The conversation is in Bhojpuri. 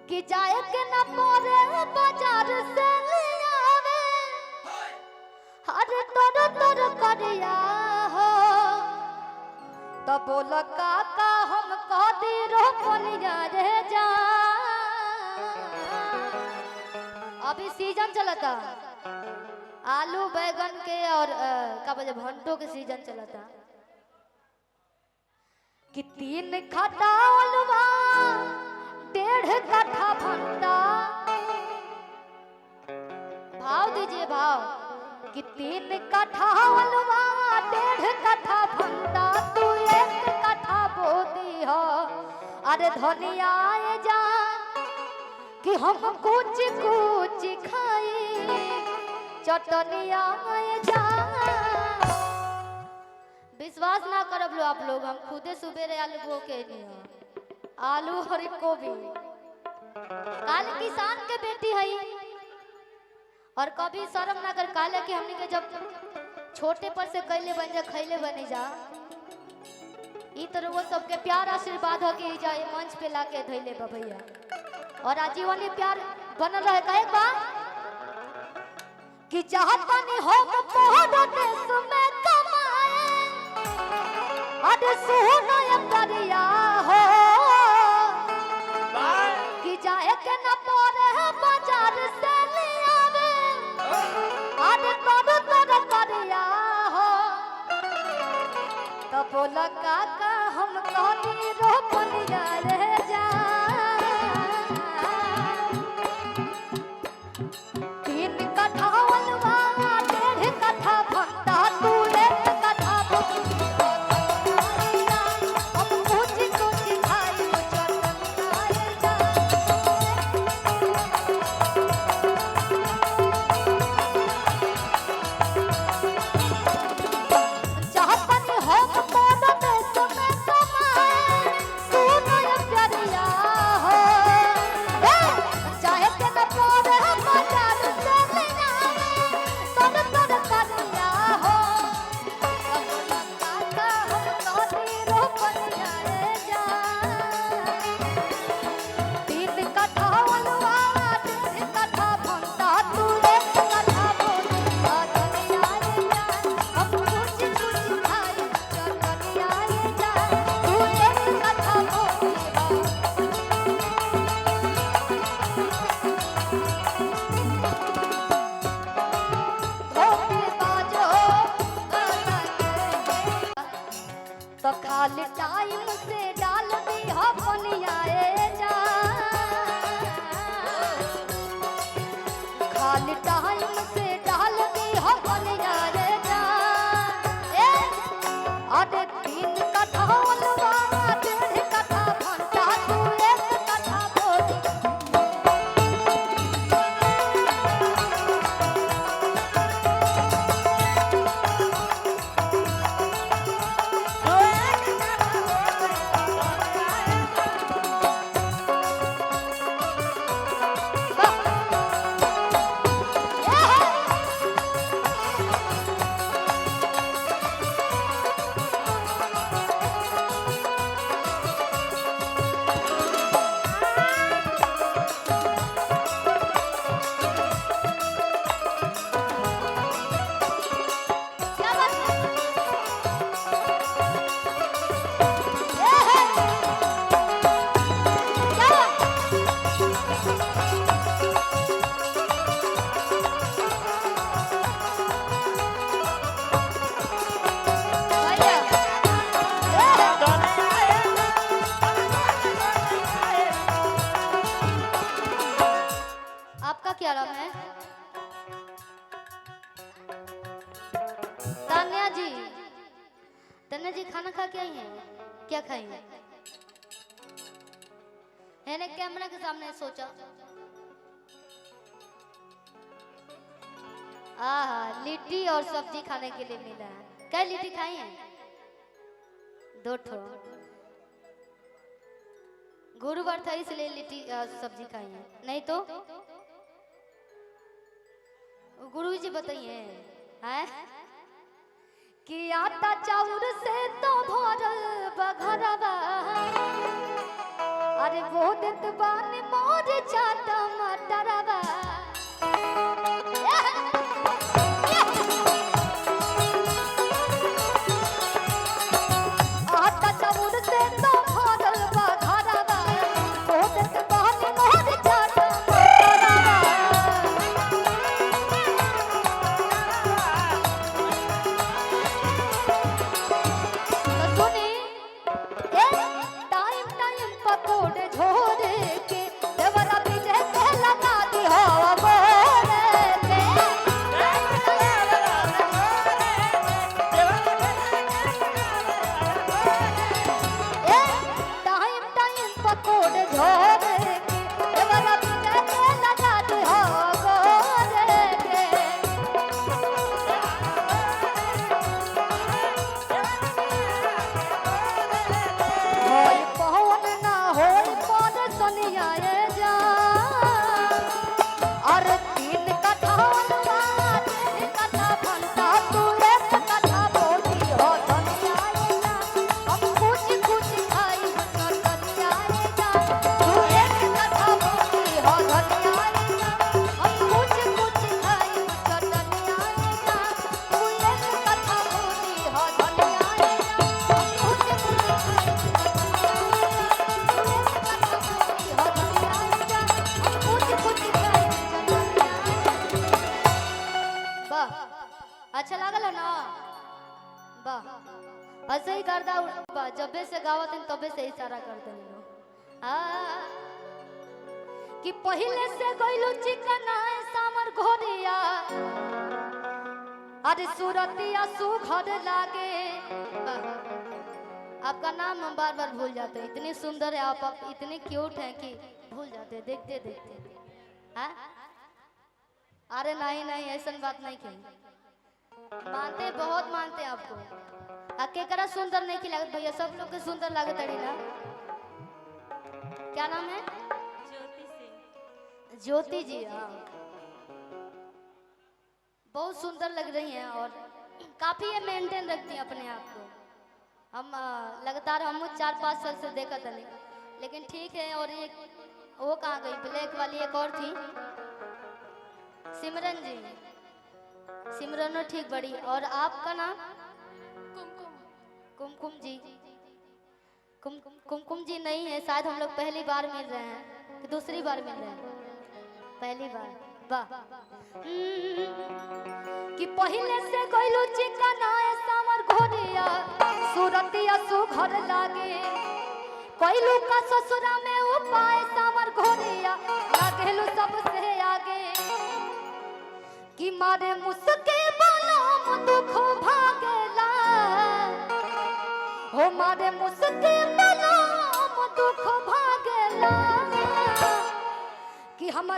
कि जाए के न पड़े बाजार से ले आवे हर तोर तोर करिया हो तो बोल काका हम कह दी रोपनिया रे जा। अभी सीजन चलता आलू बैगन के और का बजे भंटो के सीजन चलता कि 3 कट्ठा अलवा 1.5 कट्ठा भंटा। भाव दीजिए भाव कि 3 कट्ठा अलवा 1.5 कट्ठा भंटा तू 1 कट्ठा बोती हो। अरे धनिया जा कि हम कुछ कुछ खाई चटनिया जा। विश्वास ना करब लो आप लोग हम खुदे सुबेरे आलू बो के नहीं आलू और गोभी काल किसान के बेटी है और कभी शर्म ना कर काले कि हमने के जब छोटे पर से कैले बन जा खैले बने जा ई तरह वो सबके प्यार आशीर्वाद हो के जा मंच पे लाके धैले बा भैया और आजीवन प्यार बनल रहे का एक बार कि चाहता नहीं हो पहाड़ देश में कमाए अरे सुनो ये करिया हो कि जाए के न पड़े बाजार से ले आवे अरे तोर तोर करिया हो तो बोला काका हम कहनी रोपनिया रे जा। 3 कट्ठा अलवा 1.5 कट्ठा भंटा तू 1 कट्ठा हम कुछ कुछ खाई चटनिया जा। चाहतनी हो पौधा देश में कमाए सुनो ये प्यारिया हो चाहे के न पड़े बाजार से ले आवे तोर तोर करिया हो काका हम कहनी रोपनिया रे जा। 3 कट्ठा अलवा 1.5 कट्ठा भंटा तू 1 कट्ठा बोली चटनिया रे जा। हम कुछ कुछ खाई चटनिया रे जा तू 1 कट्ठा बोली धोखे बाजो तो खाली टाइम से डाल दी हो पनिया जा। खाली टाइम से डाल दी हो पनिया रे जा। अरे 3 कट्ठा अलवा 1.5 कट्ठा भंटा तू 1 कट्ठा बोली क्या बात है? क्या बात? भैया आपका क्या नाम है? तान्या जी तान्या जी खाना खा के आई हैं क्या खाई हैं? मैंने कैमरा के सामने सोचा आहा लिट्टी और सब्जी खाने के लिए मिला है। क्या लिट्टी खाई हैं? 2 ठो गुरुवार था इसलिए लिट्टी सब्जी खाई है नहीं तो गुरु जी बताइए हैं कि आटा चाउर से तो भरल बघरवा अरे वो देत बानी मोर चाटा मटरवा आटा चाउर से तो भरल बा घरवा वो देत बानी मोर चाटा मटरवा सुनी ए टाइम टाइम पकोड़े झोरे के देवरा पीछे के लगा दी हवा बोरे के ए टाइम टाइम पकोड़े झोरे के देवरा पीछे के लगा दी हवा बोरे के होय पवन ना होय पद सनियाए जा और तीन कथा बनवा तीन कथा बनता तू एक कथा बोली हो धनियाए जा हम कुछ कुछ खाई तो धनियाए जा तू एक कथा बोली हो धनियाए जा हम कुछ कुछ खाई तो धनियाए जा तू एक कथा बोली हो धनियाए जा हम कुछ कुछ खाई अच्छा लागल ना वाह ऐसे ही कर दा जबे से गावत तबे से इशारा कर देनी कि पहले से गइलो चिकना सामर घोरिया अरे सूरतिया सुघर लागे आपका नाम हम बार बार भूल जाते हैं इतनी सुंदर है आप इतने क्यूट हैं कि भूल जाते देखते देखते हाँ अरे नहीं नहीं ऐसा बात नहीं की मानते बहुत मानते आपको आके करा सुंदर नहीं की लागत भैया सब लोग के सुंदर लागत अड़ी ना क्या नाम है ज्योति जी हाँ बहुत सुंदर लग रही हैं और काफी ये मेंटेन रखती हैं अपने आप को हम लगातार हम 4-5 साल से देखा था लेकिन ठीक है और एक वो कहाँ गई ब्लैक वाली एक और थी सिमरन जी सिमरन ठीक बड़ी और आपका नाम कुमकुम जी कुमकुम जी नहीं है शायद हम लोग पहली बार मिल रहे हैं कि दूसरी बार मिल रहे हैं पहली बार वाह कि पहले से गइलो चिकना सामर घोरिया सूरतिया सुघर लागे कोइलू का ससुरा में उपाय सामर घोरिया लागेलू सबसे आगे कि मारे मुस्के बालाम दुख भागेला हो मारे मुस्के